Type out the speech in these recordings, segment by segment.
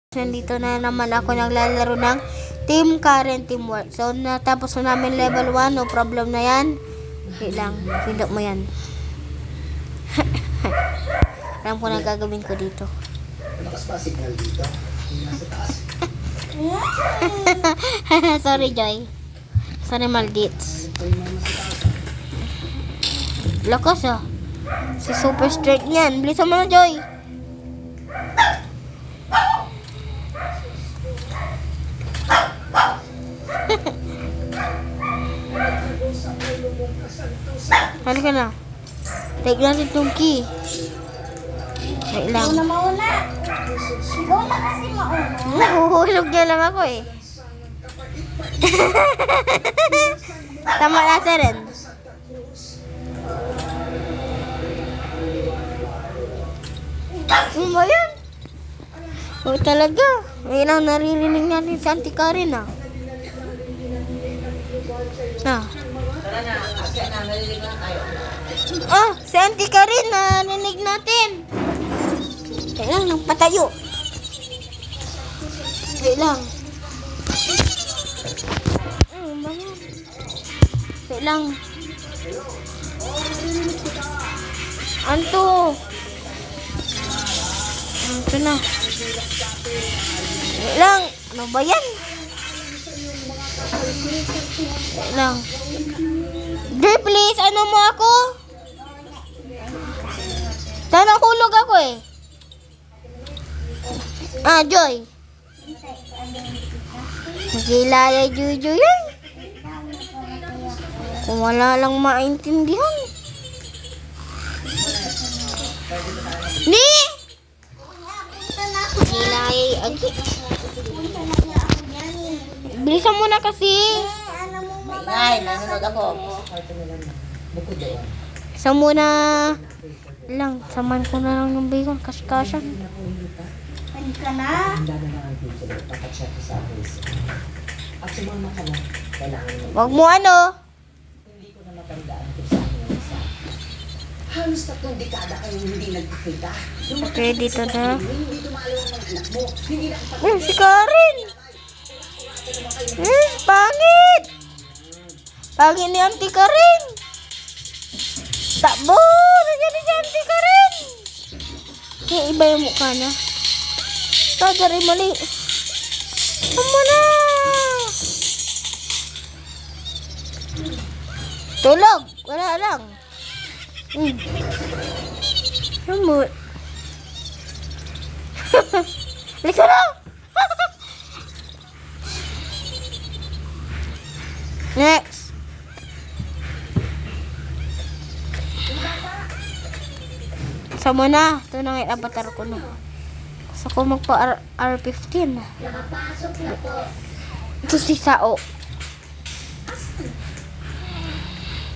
Nandito na naman ako naglalaro ng Team Karen Teamwork. So, natapos na namin level 1. No problem na yan. Wait lang. Pindot mo yan. Alam ko na gagawin ko dito. Malakas pa signal dito. Nasa taas. Sorry, Joy. Sorry, Maldits. Lakas ah. Si super straight niyan. Bilisan mo na, Joy. Halika na. Take natin itong key. Wait lang. Ikaw na mauna. Ikaw na kasi mauna. Nahuhulog niya lang ako eh. Tama na sa rin. Ano ba yan? Oh, talaga. May lang naririnig natin sa Auntie Karen ah. Ah. Ah, si Auntie Karen narinig natin. Wait lang, nang patayo. Wait lang. Ano ba yan? Wait lang. Anto. Ito na. Wait lang. Ano ba yan? Wait lang. Joy, please. Ano mo ako? Tanang hulog ako eh. Ah, Joy. Magilaya, Juju yan. Kung wala lang maintindihan. Ni! Magilaya, agi. Bilisan mo na kasi. Ay, nanonood ako. Isa muna lang. Saman ko na lang yung bacon. Kasikasan. Pwede ka na. Wag mo ano. Halos 3 dekada kayong hindi nagkikita. Okay, dito na. Hindi dumalaw ang anak mo. Hindi na Si Karen. Pangit. Pangit ni Auntie Karen. Takbo. Nandiyan ni si Auntie Karen. Kaya iba yung mukha na. Tagari mali. Tama na. Tulog. Wala lang. Samut. Lika na. Next. Sama na. Ito na nga avatar ko na. Gusto ko magpa R15. Ito si Sao.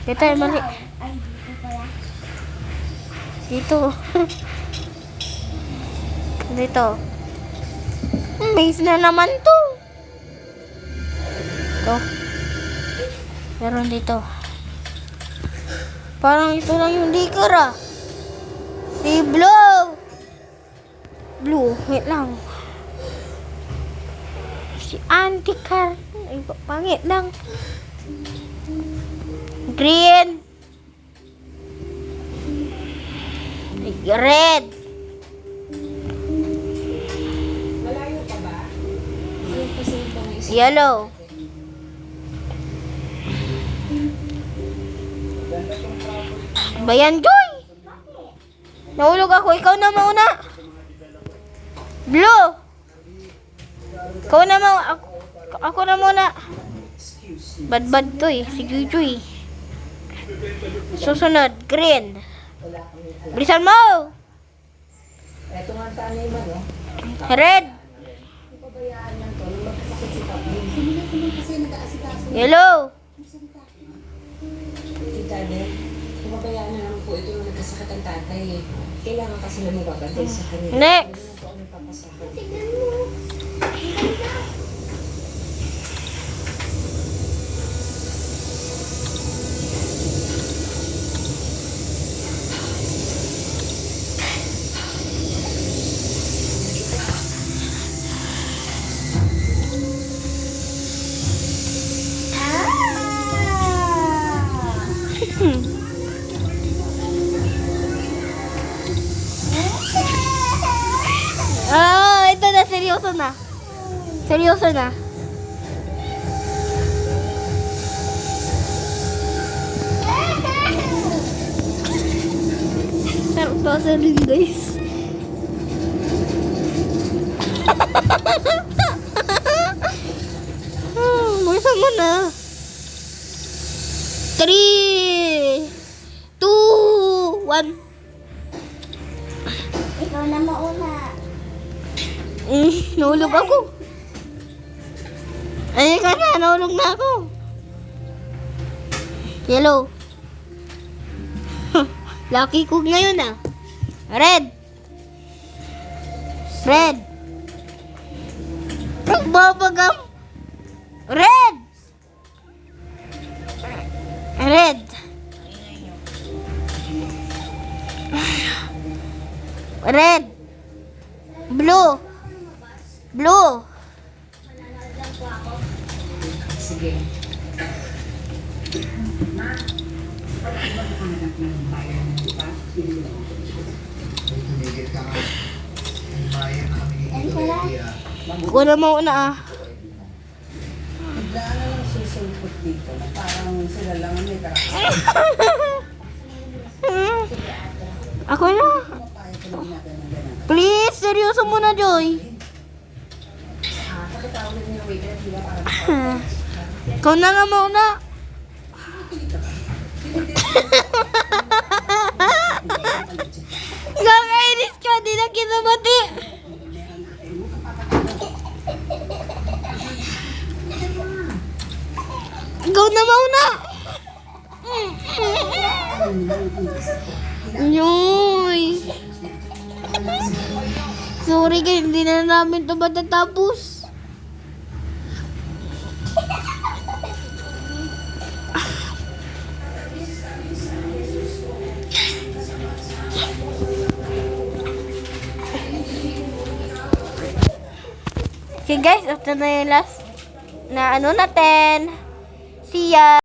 Dito ay mali. Ay, dito pala. Dito. Dito. Base na naman to. Ito. Meron dito. Parang ito lang yung liquor ah. Si Blue. Blue. Wait lang. Si Auntie Karen. Ay, pangit lang. Green. Red. Yellow. Bayan, Joy. Nahulog ako. Ikaw na mauna. Blue. Ikaw na mauna. Ako na muna. Bad to eh. Si Jujuy. Susunod. Green. Bilisan mo. Red. Yellow. Kumabayaan na naman po ito nung nagkasakit ang tatay eh. Kailangan kasi na mababantay sa kanya. Next. Tignan mo. seryoso na. Seryoso na. Sarap to sa rin, guys. Buksan mo na. 3, 2, 1. Ikaw na mauna. Nahulog ako. Ay, ka na. Nahulog na ako. Yellow. Lucky ko ngayon ah. Red. Red. Nagbabagam. Red. Red. Red. Blue. Blue. Sige. Tumigil ka nga. Ang bayan na kami Ano dito. pala? Ako na mauna ah. Bigla na lang susulpot dito na parang sila lang ang may karapatan. Ako na. Mapayag ka lang natin ng ganun. Please, seryoso muna, Joy. Pakitawag na yung waiter at hila para Ikaw na nga mauna. Kakainis ka, di na kita mati. Ikaw na mauna. Yoy. Sorry guys, hindi na namin ito matatapos. Okay guys, ito na yung last na ano natin. See ya!